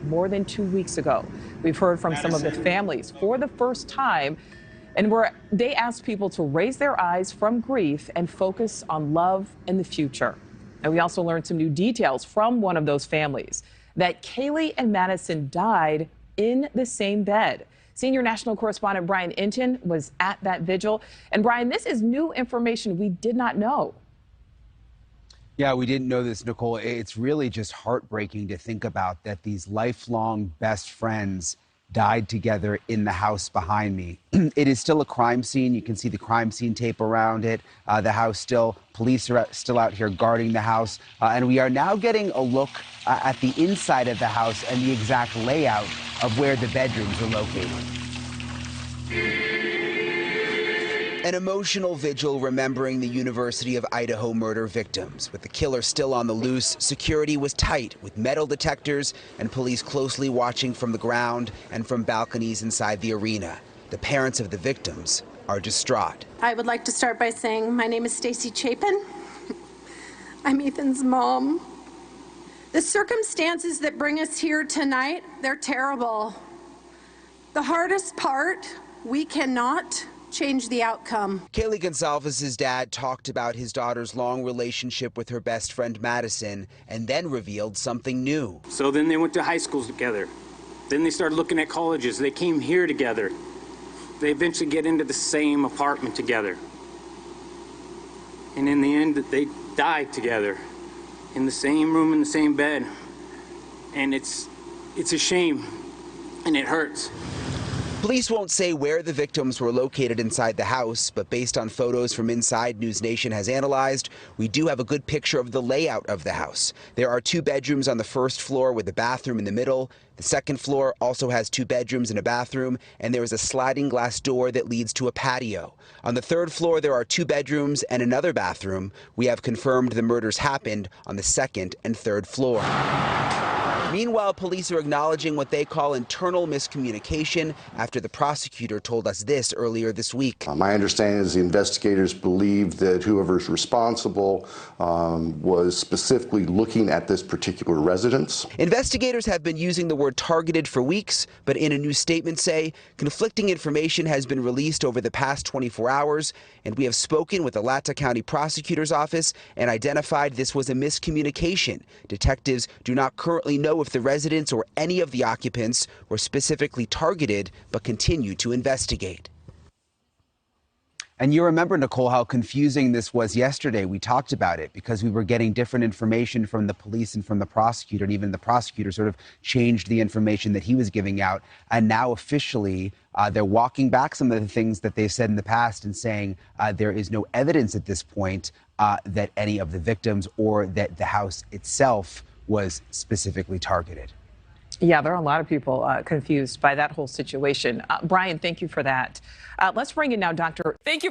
more than 2 weeks ago. We've heard from some of the families for the first time, and they asked people to raise their eyes from grief and focus on love and the future. And we also learned some new details from one of those families, that Kaylee and Madison died in the same bed. Senior national correspondent Brian Inton was at that vigil. And Brian, this is new information we did not know. Yeah, we didn't know this, Nicole. It's really just heartbreaking to think about that these lifelong best friends died together in the house behind me. It is still a crime scene. You can see the crime scene tape around it. The house police are still out here guarding the house. And we are now getting a look at the inside of the house and the exact layout of where the bedrooms are located. An emotional vigil remembering the University of Idaho murder victims. With the killer still on the loose, security was tight with metal detectors and police closely watching from the ground and from balconies inside the arena. The parents of the victims are distraught. I would like to start by saying my name is Stacy Chapin. I'm Ethan's mom. The circumstances that bring us here tonight, they're terrible. The hardest part, we cannot change the outcome. Kaylee Gonsalves's dad talked about his daughter's long relationship with her best friend Madison and then revealed something new. So then they went to high schools together. Then they started looking at colleges. They came here together. They eventually get into the same apartment together. And in the end, they died together in the same room, in the same bed. And it's a shame, and it hurts. Police won't say where the victims were located inside the house, but based on photos from inside News Nation has analyzed, we do have a good picture of the layout of the house. There are 2 bedrooms on the first floor with a bathroom in the middle. The second floor also has 2 bedrooms and a bathroom, and there is a sliding glass door that leads to a patio. On the third floor, there are 2 bedrooms and another bathroom. We have confirmed the murders happened on the second and third floor. Meanwhile, police are acknowledging what they call internal miscommunication after the prosecutor told us this earlier this week. My understanding is the investigators believe that whoever's responsible was specifically looking at this particular residence. Investigators have been using the word targeted for weeks, but in a new statement say conflicting information has been released over the past 24 hours, and we have spoken with the Latah County Prosecutor's Office and identified this was a miscommunication. Detectives do not currently know if the residents or any of the occupants were specifically targeted, but continue to investigate. And you remember, Nicole, how confusing this was yesterday. We talked about it because we were getting different information from the police and from the prosecutor, and even the prosecutor sort of changed the information that he was giving out. And now officially, they're walking back some of the things that they said in the past and saying there is no evidence at this point that any of the victims or that the house itself was specifically targeted. Yeah, there are a lot of people confused by that whole situation. Brian, thank you for that. Let's bring in now Dr. Thank you.